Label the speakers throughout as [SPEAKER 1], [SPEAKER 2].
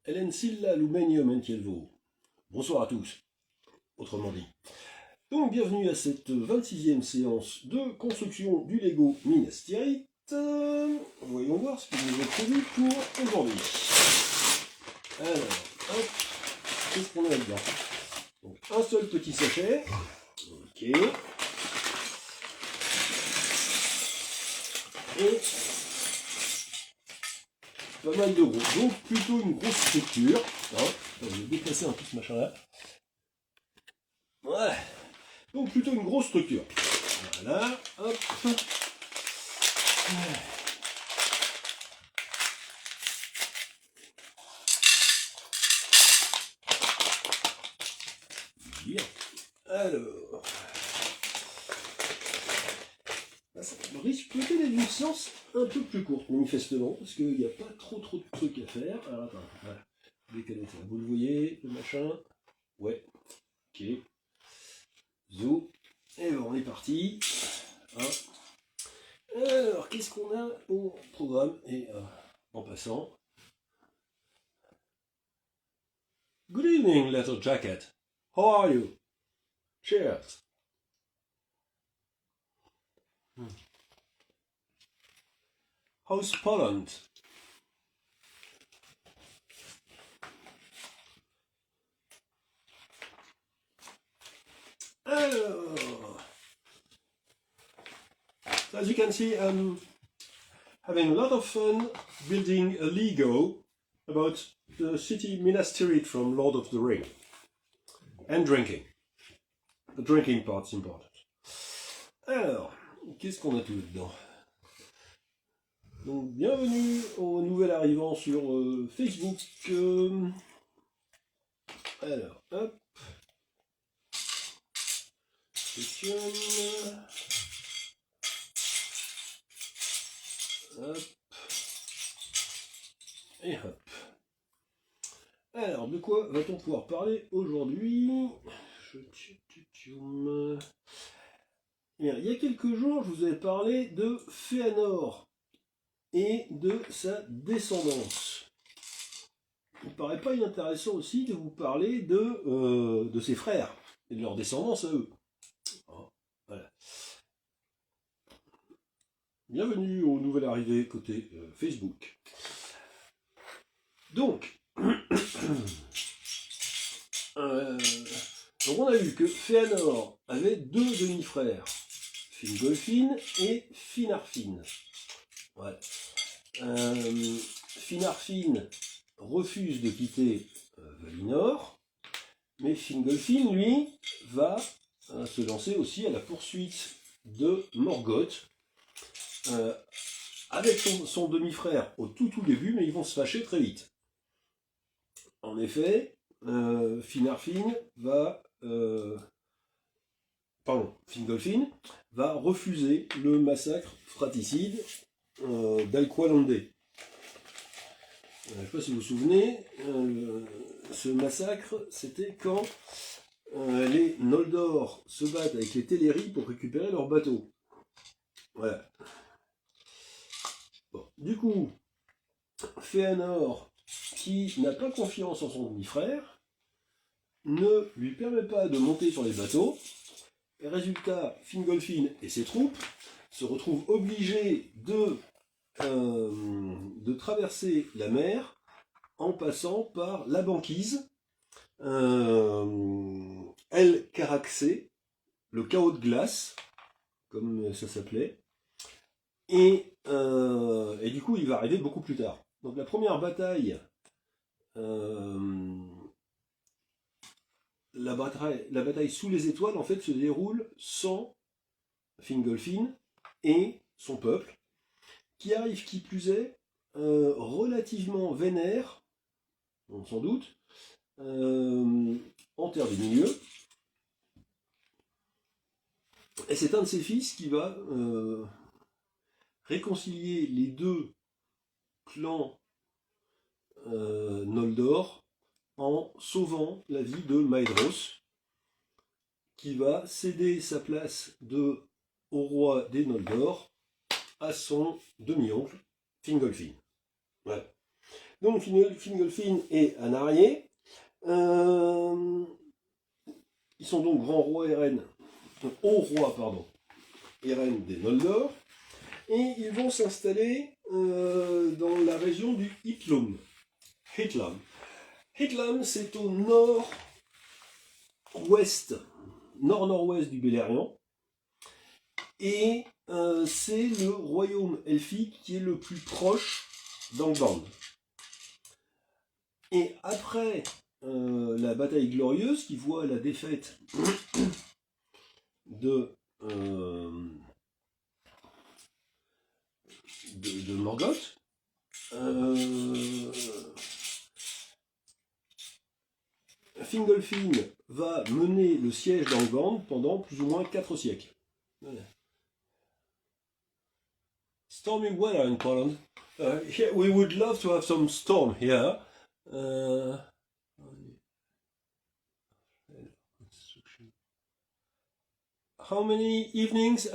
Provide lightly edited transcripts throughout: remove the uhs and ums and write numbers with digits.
[SPEAKER 1] Silla Lumenium Entielvo. Bonsoir à tous, autrement dit. Donc, bienvenue à cette 26e séance de construction du Lego Minas Tirith. Voyons voir ce que nous avons prévu pour aujourd'hui. Alors, hop, qu'est-ce qu'on a là-dedans? Donc, un seul petit sachet. Ok. Et pas mal de gros. Donc, plutôt une grosse structure. Hein, je vais déplacer un peu ce machin-là. Voilà. Donc, plutôt une grosse structure. Voilà. Hop. Bien. Alors. Ça risque peut-être d'être une séance un peu plus courte, manifestement, parce qu'il n'y a pas trop de trucs à faire. Alors, attends, voilà. Décaler ça. Vous le voyez, le machin. Ouais. Ok. Zo. Et ben, on est parti. Hein. Alors, qu'est-ce qu'on a au programme? Et en passant. Good evening, Leather Jacket. How are you? Cheers. How's Poland? Alors, so as you can see, I'm having a lot of fun building a Lego about the city Minas Tirith from Lord of the Ring. And drinking. The drinking part's important. Alors, qu'est-ce qu'on a tout dedans? Donc, bienvenue aux nouvel arrivants sur Facebook. Alors, hop. Questionne. Hop. Et hop. Alors, de quoi va-t-on pouvoir parler aujourd'hui? Il y a quelques jours, je vous avais parlé de Fëanor et de sa descendance. Il ne paraît pas inintéressant aussi de vous parler de ses frères et de leur descendance à eux. Voilà. Bienvenue aux nouvelles arrivées côté Facebook. Donc, donc on a vu que Fëanor avait deux demi-frères, Fingolfin et Finarfin. Ouais. Finarfin refuse de quitter Valinor, mais Fingolfin, lui, va se lancer aussi à la poursuite de Morgoth, avec son demi-frère au tout début, mais ils vont se fâcher très vite. En effet, Finarfin va... Fingolfin va refuser le massacre fratricide d'Alqualondë. Je ne sais pas si vous vous souvenez, ce massacre, c'était quand les Noldor se battent avec les Teleri pour récupérer leur bateau. Voilà. Bon. Du coup, Fëanor, qui n'a pas confiance en son demi-frère, ne lui permet pas de monter sur les bateaux. Et résultat, Fingolfin et ses troupes se retrouvent obligés de traverser la mer en passant par la banquise, El Caraxé, le chaos de glace, comme ça s'appelait, et du coup il va arriver beaucoup plus tard. Donc la première bataille, la bataille sous les étoiles, en fait, se déroule sans Fingolfin et son peuple, qui arrive, qui plus est, relativement vénère, sans doute, en Terre du Milieu. Et c'est un de ses fils qui va réconcilier les deux clans Noldor en sauvant la vie de Maedhros, qui va céder sa place au roi des Noldor à son demi-oncle, Fingolfin. Voilà. Donc Fingolfin est un araignée. Ils sont donc grands rois et reines, hauts rois, pardon, et reines des Noldor. Et ils vont s'installer dans la région du Hithlum. Hithlum, c'est au nord-ouest, nord-nord-ouest du Beleriand. Et c'est le royaume elfique qui est le plus proche d'Angband. Et après la bataille glorieuse, qui voit la défaite de Morgoth, Fingolfin va mener le siège d'Angband pendant plus ou moins 4 siècles. Voilà. Stormy weather in Poland. Here we would love to have some storm here. How many evenings?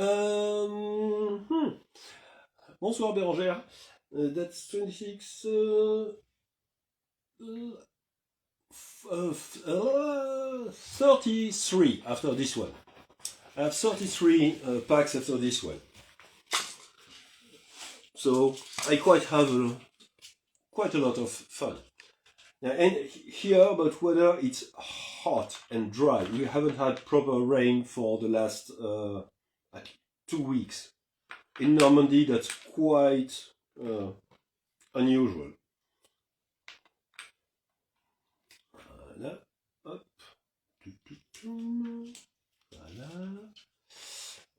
[SPEAKER 1] Bonsoir Bérangère. That's 26. 33 after this one. I have 33 packs after this one. So I have quite a lot of fun. And here about weather, it's hot and dry. We haven't had proper rain for the last 2 weeks. In Normandy, that's quite unusual. Voilà, hop, voilà.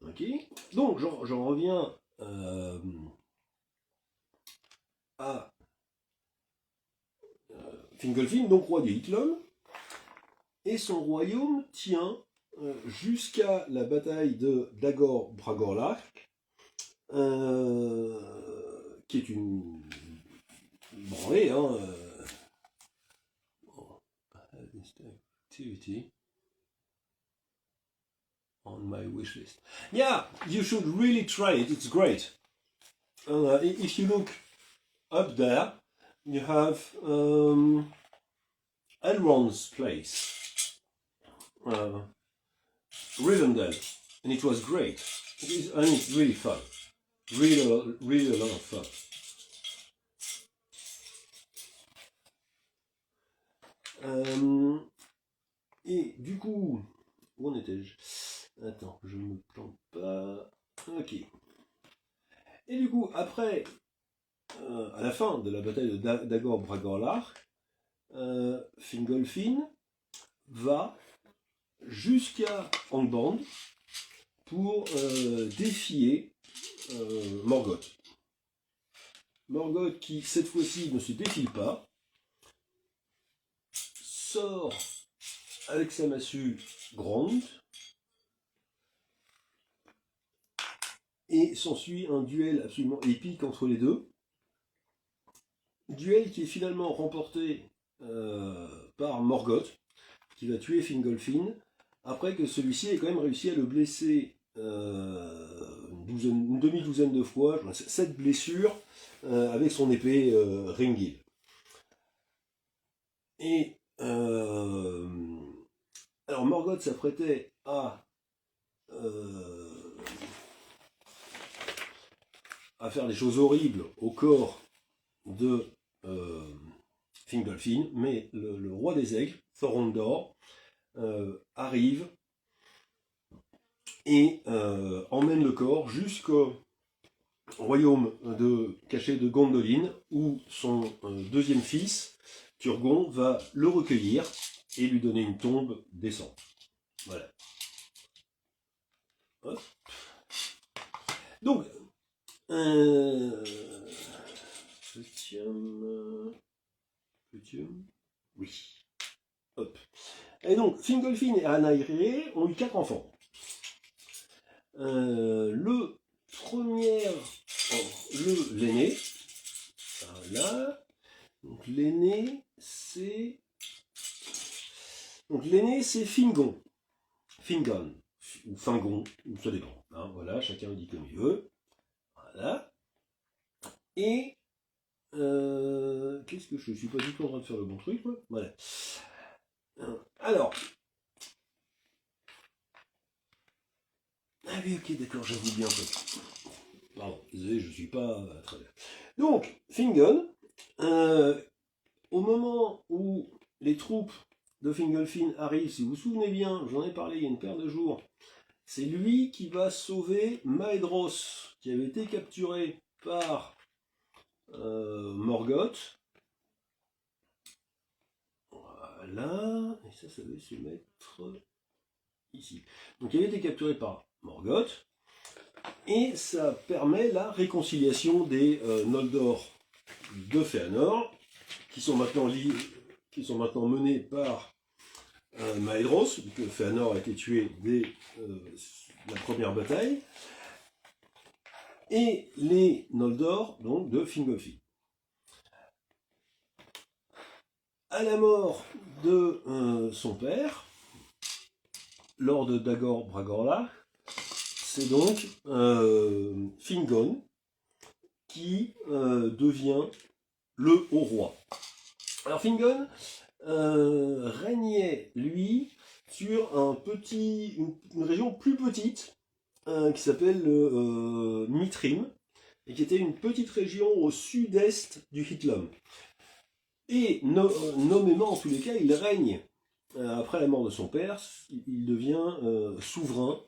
[SPEAKER 1] Ok, donc j'en reviens à Fingolfin, donc roi du Hithlum, et son royaume tient jusqu'à la bataille de Dagor Bragorlach, qui est une branlée, hein. Activity on my wish list. Yeah, you should really try it. It's great. If you look up there, you have Elrond's place, Rivendell, and it was great. It's really fun. Really a lot of fun. Et du coup, où en étais-je? Attends, je me plante pas. Ok. Et du coup, après, à la fin de la bataille de Dagor Bragorlach, Fingolfin va jusqu'à Angband pour défier Morgoth. Morgoth qui, cette fois-ci, ne se défile pas, sort avec sa massue grande, et s'ensuit un duel absolument épique entre les deux. Duel qui est finalement remporté par Morgoth, qui va tuer Fingolfin, après que celui-ci ait quand même réussi à le blesser une demi-douzaine de fois, 7 blessures, avec son épée Ringil. Et alors Morgoth s'apprêtait à faire des choses horribles au corps de Fingolfin, mais le roi des aigles, Thorondor, arrive et emmène le corps jusqu'au royaume caché de Gondolin, où son deuxième fils, Turgon, va le recueillir et lui donner une tombe décente. Voilà. Hop. Donc, oui. Hop. Et donc, Fingolfin et Anaïré ont eu 4 enfants. Le premier, l'aîné, voilà. Donc l'aîné, c'est Fingon, Fingon, ou Fingon, ça dépend. Hein, voilà, chacun le dit comme il veut. Voilà. Et Qu'est-ce que je suis pas du tout en train de faire le bon truc, moi. Voilà. Alors. Ah oui, ok, d'accord, j'avoue bien. Pardon, désolé, je suis pas très bien. Donc, Fingon, au moment où les troupes de Fingolfin arrivent, si vous vous souvenez bien, j'en ai parlé il y a une paire de jours, c'est lui qui va sauver Maedhros, qui avait été capturé par Morgoth. Voilà, et ça va se mettre ici. Donc il avait été capturé par Morgoth, et ça permet la réconciliation des Noldor de Fëanor, qui sont maintenant menés par Maedhros, vu que Fëanor a été tué dès la première bataille, et les Noldor, donc, de Fingolfin. À la mort de son père, lors de Dagor Bragollach, c'est donc Fingon qui devient le haut roi. Alors Fingon régnait, lui, sur une région plus petite qui s'appelle le Mithrim, et qui était une petite région au sud-est du Hithlum. Et nommément, en tous les cas, il règne, après la mort de son père, il devient souverain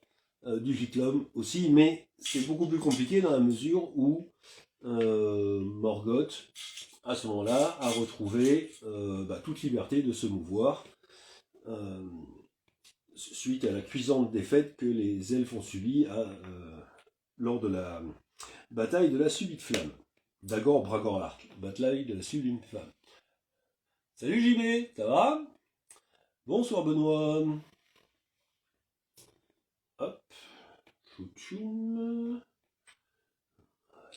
[SPEAKER 1] du Hithlum aussi, mais c'est beaucoup plus compliqué dans la mesure où Morgoth, à ce moment-là, a retrouvé toute liberté de se mouvoir, suite à la cuisante défaite que les elfes ont subie lors de la bataille de la Subite Flamme. Dagor Bragollach, bataille de la Subite Flamme. Salut JB, ça va? Bonsoir Benoît. Hop, chouchoum.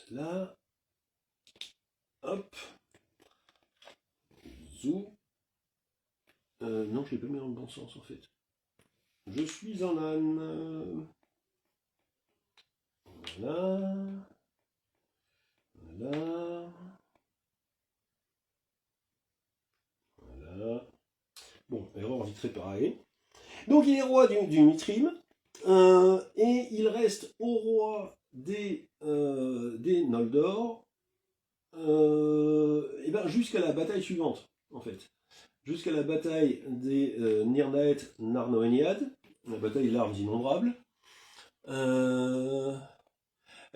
[SPEAKER 1] Voilà. Hop. Zou. Non, je l'ai pas mis dans le bon sens en fait. Je suis un âne. Voilà. Voilà. Voilà. Bon, erreur vite réparée. Donc il est roi du Mithrim, et il reste au roi des Noldor, et ben jusqu'à la bataille suivante, en fait. Jusqu'à la bataille des Nirnaeth Narnoeniad, la bataille des larves innombrables. Eh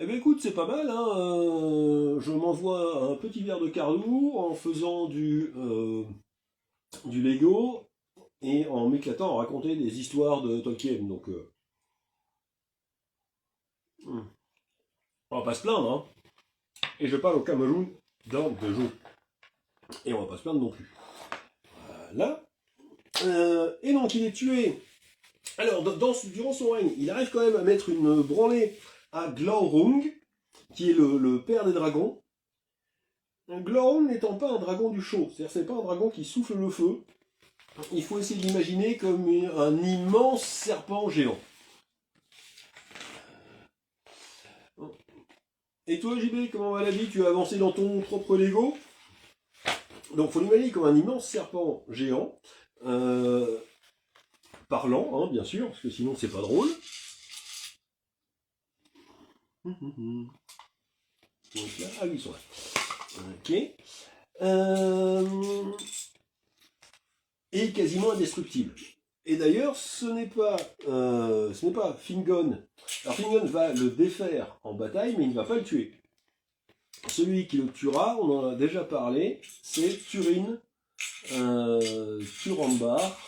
[SPEAKER 1] bien écoute, c'est pas mal, hein, je m'envoie un petit verre de Carlou en faisant du Lego, et en m'éclatant à raconter des histoires de Tolkien, donc on va pas se plaindre, hein. Et je parle au Cameroun dans 2 jours. Et on va pas se plaindre non plus. Voilà. Et donc il est tué. Alors durant son règne, il arrive quand même à mettre une branlée à Glaurung, qui est le père des dragons. Glaurung n'étant pas un dragon du chaud, c'est-à-dire c'est pas un dragon qui souffle le feu. Il faut essayer d'imaginer comme un immense serpent géant. Et toi JB, comment va la vie? Tu as avancé dans ton propre Lego? Donc il faut l'imaginer comme un immense serpent géant, parlant, hein, bien sûr, parce que sinon c'est pas drôle. Donc là, ah oui, ils sont là. Ok. Et quasiment indestructible. Et d'ailleurs, ce n'est pas Fingon. Alors Fingon va le défaire en bataille, mais il ne va pas le tuer. Celui qui le tuera, on en a déjà parlé, c'est Turin, Turambar,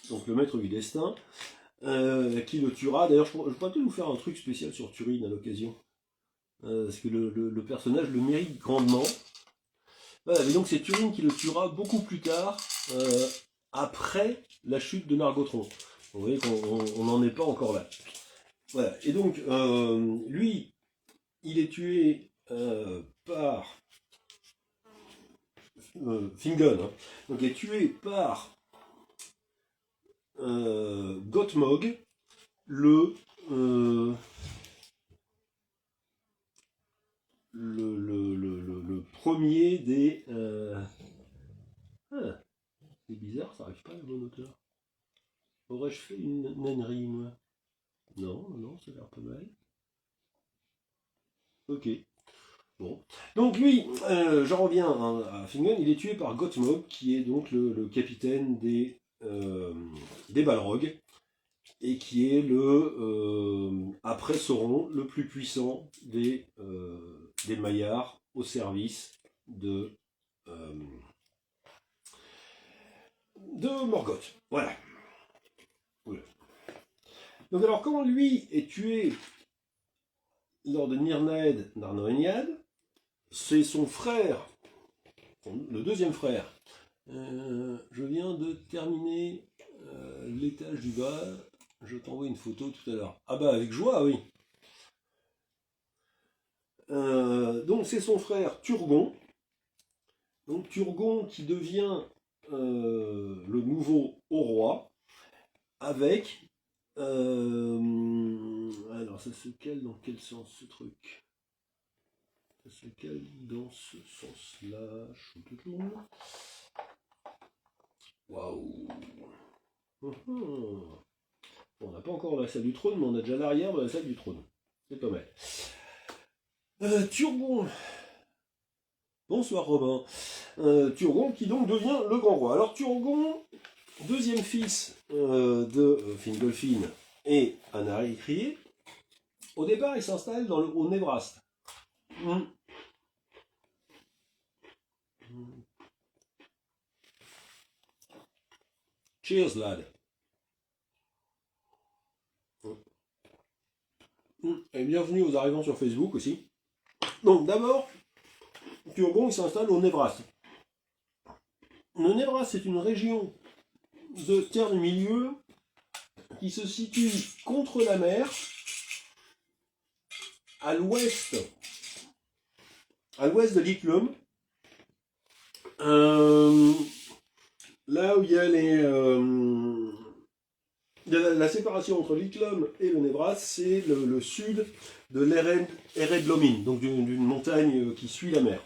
[SPEAKER 1] donc le maître du destin, qui le tuera. D'ailleurs, je pourrais peut-être vous faire un truc spécial sur Turin à l'occasion, parce que le personnage le mérite grandement. Voilà, mais donc c'est Turin qui le tuera beaucoup plus tard, après la chute de Nargothrond. Vous voyez qu'on n'en est pas encore là. Voilà, et donc lui, il est tué par Fingon, hein. Donc il est tué par Gottmog, le premier des... Ah, c'est bizarre, ça n'arrive pas à la bonne hauteur. Aurais-je fait une nanerie, moi? Non, non, ça a l'air pas mal. Ok. Bon. Donc lui, j'en reviens à Fingen, il est tué par Gottmog, qui est donc le capitaine des Balrogs, et qui est après Sauron, le plus puissant des Maillards au service de Morgoth. Voilà. Donc alors, comment lui est tué lors de Nirnaed Narnoeniad, c'est son frère, le deuxième frère. Je viens de terminer l'étage du bas, je t'envoie une photo tout à l'heure. Ah bah avec joie, oui. Donc c'est son frère Turgon. Donc Turgon qui devient le nouveau haut roi avec... alors ça se cale dans quel sens ce truc? Ça se cale dans ce sens-là. Waouh. On n'a pas encore la salle du trône, mais on a déjà l'arrière de la salle du trône. C'est pas mal. Turgon. Bonsoir Robin. Turgon qui donc devient le grand roi. Alors Turgon, deuxième fils de Fingolfin et Anaricrier, au départ il s'installe au Nébraste. Cheers lad. Et bienvenue aux arrivants sur Facebook aussi. Donc d'abord, Turgon il s'installe au Nébraste. Le Nébraste c'est une région de terre du milieu qui se situe contre la mer, à l'ouest de l'Iclum, là où il y a la séparation entre l'Iclum et le Nébraste, c'est le sud de l'Eredlomin, donc d'une montagne qui suit la mer.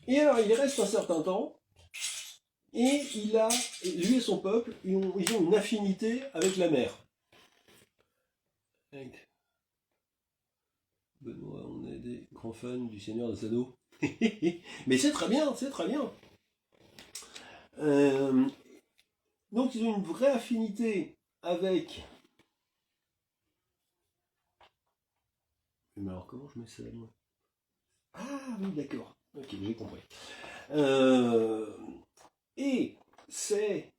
[SPEAKER 1] Et alors il reste un certain temps, et lui et son peuple, ils ont une affinité avec la mer. Benoît, on est des grands fans du Seigneur des Anneaux. Mais c'est très bien, c'est très bien. Donc ils ont une vraie affinité avec... Mais alors comment je mets ça moi? Ah oui, d'accord. Ok, j'ai compris. Et c'est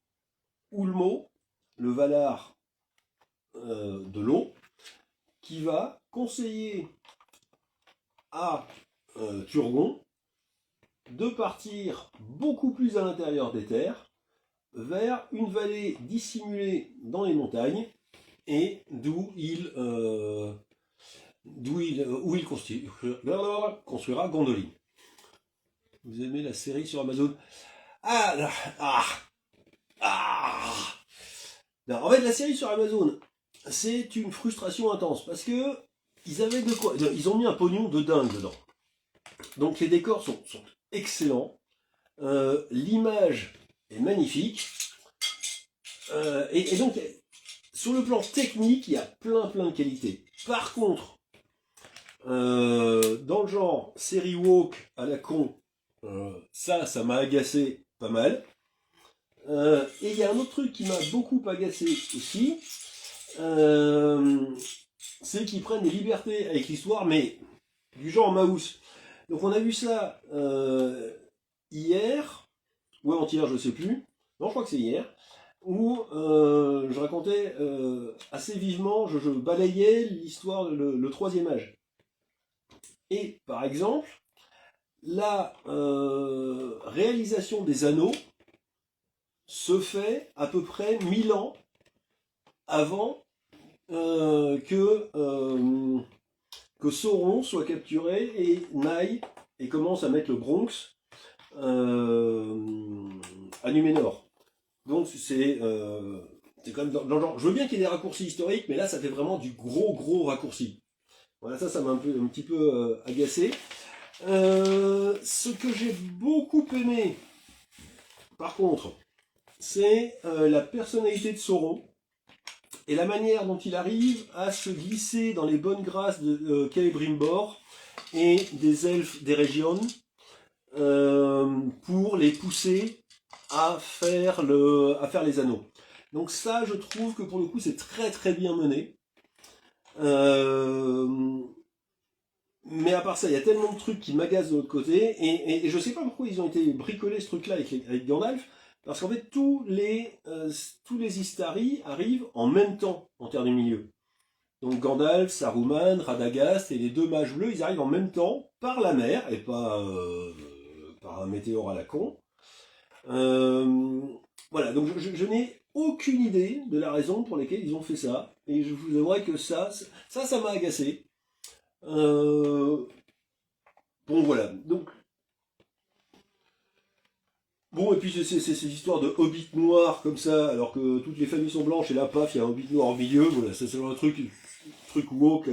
[SPEAKER 1] Ulmo, le Valar de l'eau, qui va conseiller à Turgon de partir beaucoup plus à l'intérieur des terres, vers une vallée dissimulée dans les montagnes, et où il construira Gondolin. Vous aimez la série sur Amazon? Non, en fait, la série sur Amazon, c'est une frustration intense, parce que ils avaient de quoi. Ils ont mis un pognon de dingue dedans. Donc les décors sont excellents. L'image est magnifique. Et donc, sur le plan technique, il y a plein de qualités. Par contre, dans le genre série woke à la con, ça m'a agacé pas mal. Et il y a un autre truc qui m'a beaucoup agacé aussi, c'est qu'ils prennent des libertés avec l'histoire, mais du genre Maus. Donc on a vu ça hier, ou avant-hier, je sais plus. Non, je crois que c'est hier, où je racontais assez vivement, je balayais l'histoire, le troisième âge. Et par exemple, la réalisation des anneaux se fait à peu près 1000 ans avant que Sauron soit capturé et n'aille et commence à mettre le Bronx à Numénor. Donc c'est quand même dans le genre. Je veux bien qu'il y ait des raccourcis historiques, mais là ça fait vraiment du gros raccourci. Voilà, ça m'a un petit peu agacé. Ce que j'ai beaucoup aimé, par contre, c'est la personnalité de Sauron et la manière dont il arrive à se glisser dans les bonnes grâces de Celebrimbor et des elfes des régions pour les pousser à faire les anneaux. Donc ça, je trouve que pour le coup, c'est très très bien mené. Mais à part ça, il y a tellement de trucs qui m'agacent de l'autre côté, et je sais pas pourquoi ils ont été bricolés ce truc-là avec Gandalf, parce qu'en fait tous les Istari arrivent en même temps en Terre du Milieu. Donc Gandalf, Saruman, Radagast et les deux mages bleus, ils arrivent en même temps par la mer et pas par un météore à la con. Voilà, donc je n'ai aucune idée de la raison pour laquelle ils ont fait ça, et je vous avouerai que ça m'a agacé. Bon voilà, donc bon, et puis c'est ces histoires de hobbits noirs comme ça, alors que toutes les familles sont blanches et là paf, il y a un hobbit noir au milieu, voilà, c'est un truc woke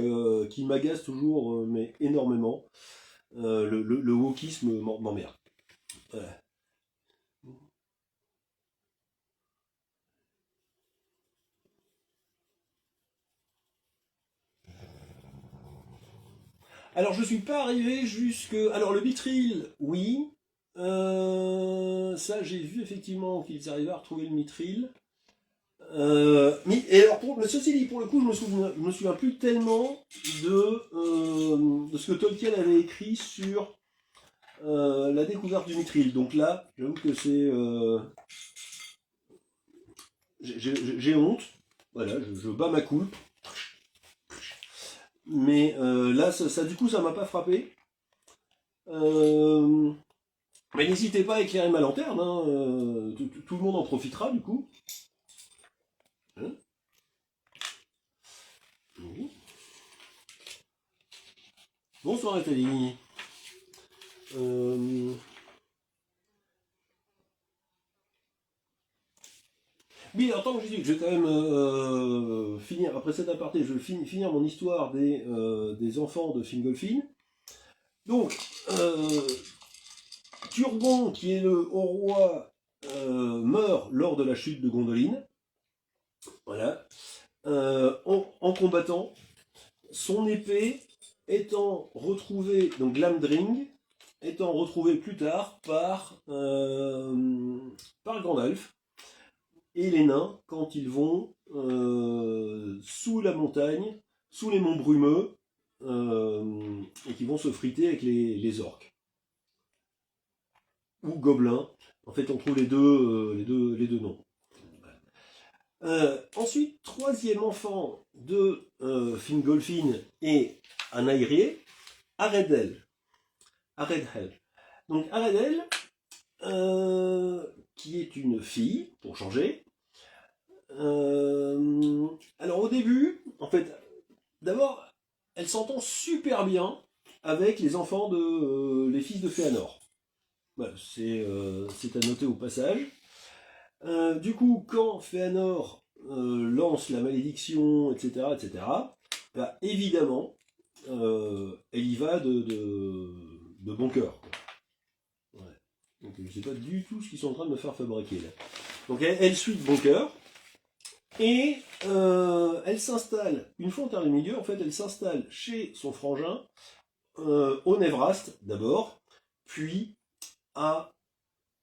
[SPEAKER 1] qui m'agace toujours, mais énormément. Le wokisme m'emmerde. Voilà. Alors je suis pas arrivé jusque. Alors le Mithril, oui. Ça j'ai vu effectivement qu'ils arrivaient à retrouver le Mithril. Et alors ceci dit, pour le coup, je me souviens plus tellement de ce que Tolkien avait écrit sur la découverte du Mithril. Donc là, j'avoue que j'ai honte. Voilà, je bats ma coupe. Mais là, du coup, ça m'a pas frappé. Euh, mais n'hésitez pas à éclairer ma lanterne. Hein, tout le monde en profitera du coup. Hein. Oui. Bonsoir Nathalie. Euh, Oui, alors tant que j'y suis, je vais quand même finir, après cet aparté, je vais finir mon histoire des enfants de Fingolfin. Donc, Turgon, qui est le haut roi, meurt lors de la chute de Gondolin. Voilà. En combattant, son épée étant retrouvée, donc Glamdring, étant retrouvée plus tard par Gandalf. Et les nains, quand ils vont sous la montagne, sous les monts brumeux, et qui vont se friter avec les orques. Ou gobelins. En fait, on trouve les deux noms. Ensuite, troisième enfant de Fingolfin et Anaïrié, Aredel. Aredhel. Donc Aredel, qui est une fille, pour changer. Alors au début, en fait, d'abord, elle s'entend super bien avec les enfants les fils de Féanor. Voilà, c'est à noter au passage. Du coup, quand Féanor lance la malédiction, etc., bah, évidemment, elle y va de bon cœur. Ouais. Donc je ne sais pas du tout ce qu'ils sont en train de me faire fabriquer là. Donc elle suit de bon cœur. Et elle s'installe, une fois en terre du milieu, en fait, elle s'installe chez son frangin, au Névraste d'abord, puis à.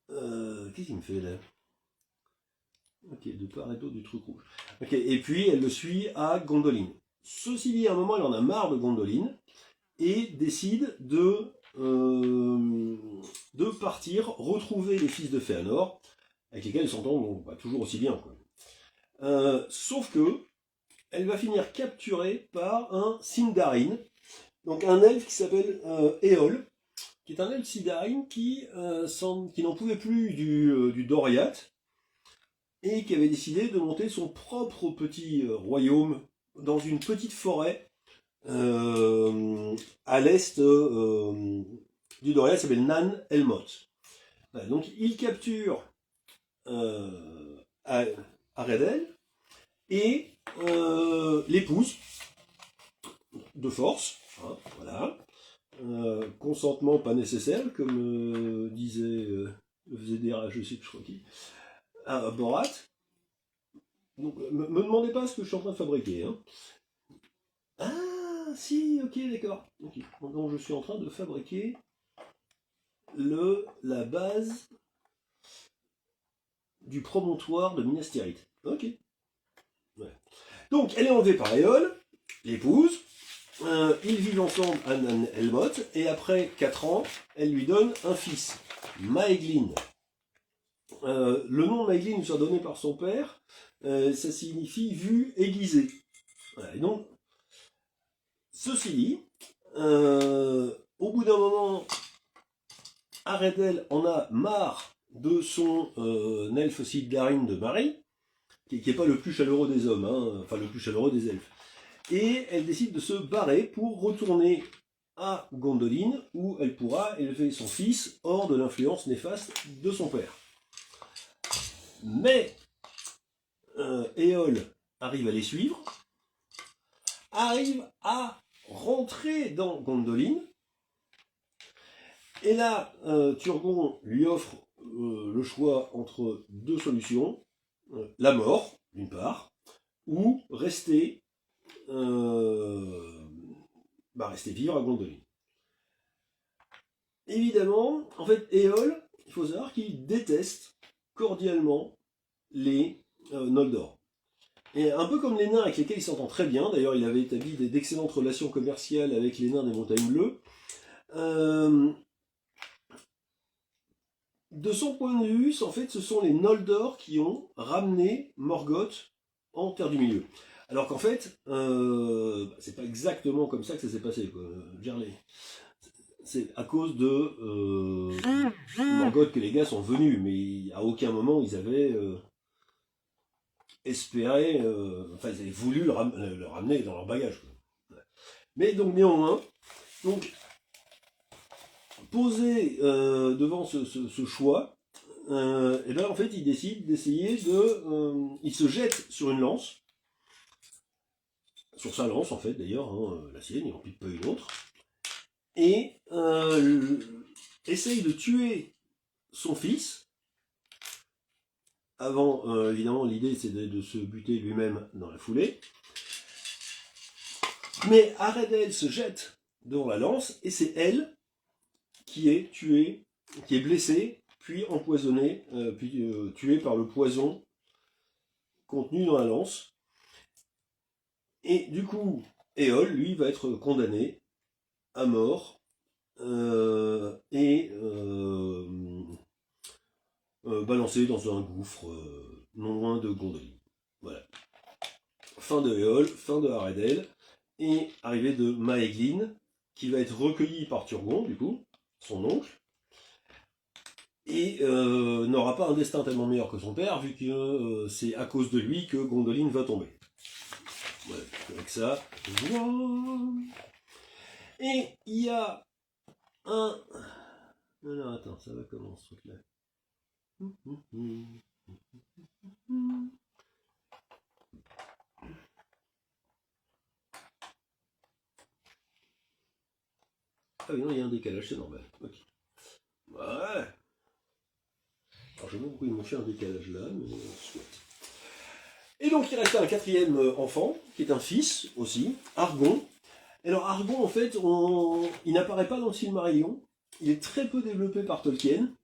[SPEAKER 1] Qu'est-ce qu'il me fait là? Ok, de part et d'autre du truc rouge. Ok, et puis elle le suit à Gondolin. Ceci dit, à un moment, elle en a marre de Gondolin et décide de partir retrouver les fils de Féanor, avec lesquels elle s'entend pas toujours aussi bien, quoi. Sauf que elle va finir capturée par un Sindarin, donc un elfe qui s'appelle Éol, qui est un elfe Sindarin qui n'en pouvait plus du Doriath, et qui avait décidé de monter son propre petit royaume dans une petite forêt à l'est du Doriath, qui s'appelle Nan Elmoth. Voilà, donc il capture Aredel et l'épouse de force, hein, voilà. consentement pas nécessaire, comme disait Zedera, je sais plus, je crois qui, à Borat. Donc, me demandez pas ce que je suis en train de fabriquer. Hein. Ah, si, ok, d'accord. Okay. Donc, je suis en train de fabriquer la base du promontoire de Minas Tirith. Ok. Ouais. Donc, elle est enlevée par Éole, l'épouse. Ils vivent ensemble à Elmoth, et après 4 ans, elle lui donne un fils, Maeglin. Le nom Maeglin lui soit donné par son père, ça signifie vue aiguisée. Voilà. Et donc, ceci dit, au bout d'un moment, Aredel en a marre de son elfe Sildarine de Marie, qui n'est pas le plus chaleureux des hommes, hein, enfin le plus chaleureux des elfes. Et elle décide de se barrer pour retourner à Gondolin, où elle pourra élever son fils hors de l'influence néfaste de son père. Mais Éole arrive à les suivre, arrive à rentrer dans Gondolin, et là, Turgon lui offre le choix entre 2 solutions, la mort, d'une part, ou rester vivre à Gondolin. Évidemment, en fait, Éole, il faut savoir qu'il déteste cordialement les Noldor. Et un peu comme les nains avec lesquels il s'entend très bien, d'ailleurs il avait établi d'excellentes relations commerciales avec les nains des Montagnes Bleues, de son point de vue, en fait, ce sont les Noldor qui ont ramené Morgoth en Terre du Milieu. Alors qu'en fait, c'est pas exactement comme ça que ça s'est passé, quoi. C'est à cause de Morgoth que les gars sont venus, mais à aucun moment ils avaient espéré, enfin ils avaient voulu le ramener dans leur bagage, quoi. Mais donc néanmoins, donc posé devant ce choix, et ben en fait il décide d'essayer il se jette sur une lance, sur sa lance en fait d'ailleurs, hein, la sienne, il n'en pique pas une autre, et essaye de tuer son fils. Avant, évidemment, l'idée c'est de se buter lui-même dans la foulée. Mais Aredel se jette devant la lance, et c'est elle qui est tuée, qui est blessée, puis empoisonnée, puis tuée par le poison contenu dans la lance. Et du coup, Éole, lui, va être condamné à mort et balancé dans un gouffre non loin de Gondolin. Voilà. Fin de Éole, fin de Aredel, et arrivée de Maeglin, qui va être recueilli par Turgon, du coup, son oncle, et n'aura pas un destin tellement meilleur que son père, vu que c'est à cause de lui que Gondolin va tomber. Voilà, avec ça, et il y a un... Alors attends, ça va comment ce truc-là? Ah oui, non, il y a un décalage, c'est normal. Ok. Ouais. Alors je sais pas pourquoi ils m'ont fait un décalage là, mais soit. Et donc il reste un 4e enfant, qui est un fils aussi, Argon. Alors Argon, en fait, il n'apparaît pas dans le Silmarillion. Il est très peu développé par Tolkien,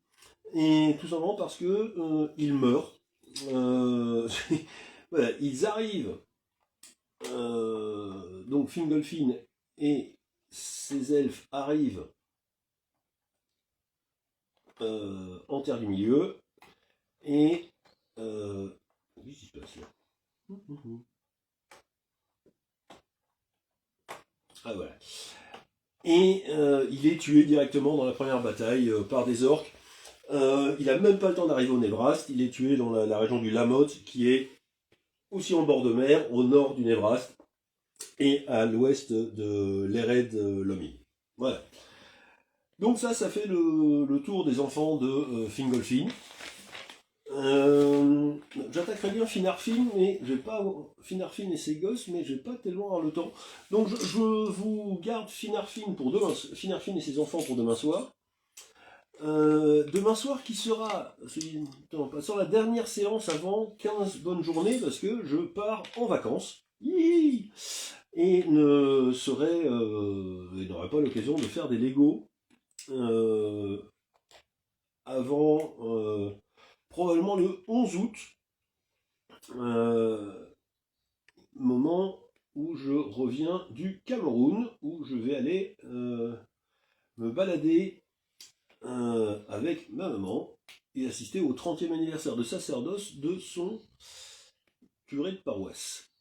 [SPEAKER 1] et tout simplement parce que il meurt. Voilà, ils arrivent. Donc Fingolfin et ses elfes arrivent en Terre du Milieu, et qu'est-ce qui se passe là? Ah voilà. Et il est tué directement dans la première bataille par des orques. Il n'a même pas le temps d'arriver au Névrast, il est tué dans la région du Lamoth, qui est aussi en bord de mer, au nord du Névrast, et à l'ouest de l'Ered Lomin. Voilà. Donc ça fait le tour des enfants de Fingolfin. J'attaquerai bien Finarfin, mais je vais pas Finarfin et ses gosses, mais je vais pas tellement avoir le temps. Donc je vous garde Finarfin pour demain, Finarfin et ses enfants pour demain soir. Demain soir qui sera sur la dernière séance avant 15 bonnes journées parce que je pars en vacances. Hihi, et n'aurai pas l'occasion de faire des Lego avant probablement le 11 août, moment où je reviens du Cameroun, où je vais aller me balader avec ma maman et assister au 30e anniversaire de sacerdoce de son curé de paroisse.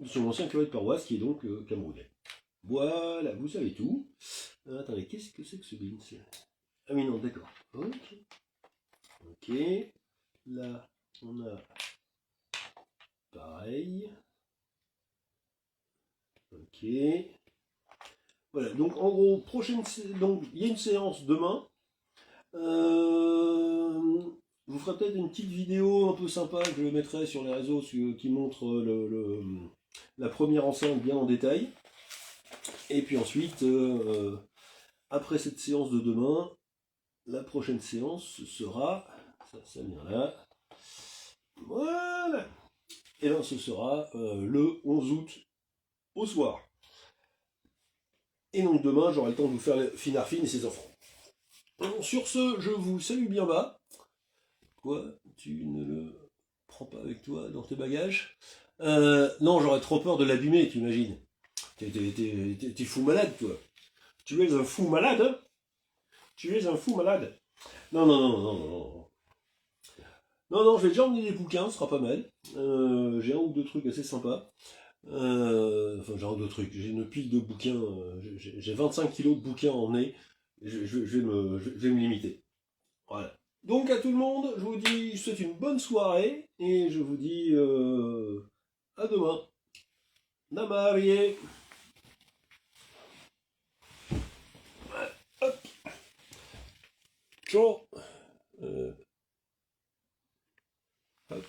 [SPEAKER 1] Son ancien curé de paroisse qui est donc camerounais. Voilà, vous savez tout. Attendez, qu'est-ce que c'est que ce bin? Ah oui, non, d'accord. Ok. Ok. Là, on a pareil. Ok. Voilà, donc en gros, donc il y a une séance demain. Je vous ferai peut-être une petite vidéo un peu sympa que je mettrai sur les réseaux qui montre la première enceinte bien en détail. Et puis ensuite, après cette séance de demain, la prochaine séance sera, ça vient là, voilà, et là ce sera le 11 août au soir. Et donc demain, j'aurai le temps de vous faire Finarfin et ses enfants. Sur ce, je vous salue bien bas. Quoi? Tu ne le prends pas avec toi dans tes bagages? Non, j'aurais trop peur de l'abîmer, tu imagines. T'es fou malade, toi. Tu es un fou malade, hein? Tu es un fou malade. Non, non, non, non, non. Non, non, je vais déjà emmener des bouquins, ce sera pas mal. J'ai un ou deux trucs assez sympas. Enfin, j'ai un ou deux trucs. J'ai une pile de bouquins. J'ai 25 kilos de bouquins à emmener. Je vais me limiter. Voilà. Donc à tout le monde, je vous dis, je vous souhaite une bonne soirée et je vous dis à demain. Namarie. Hop. Ciao. Hop.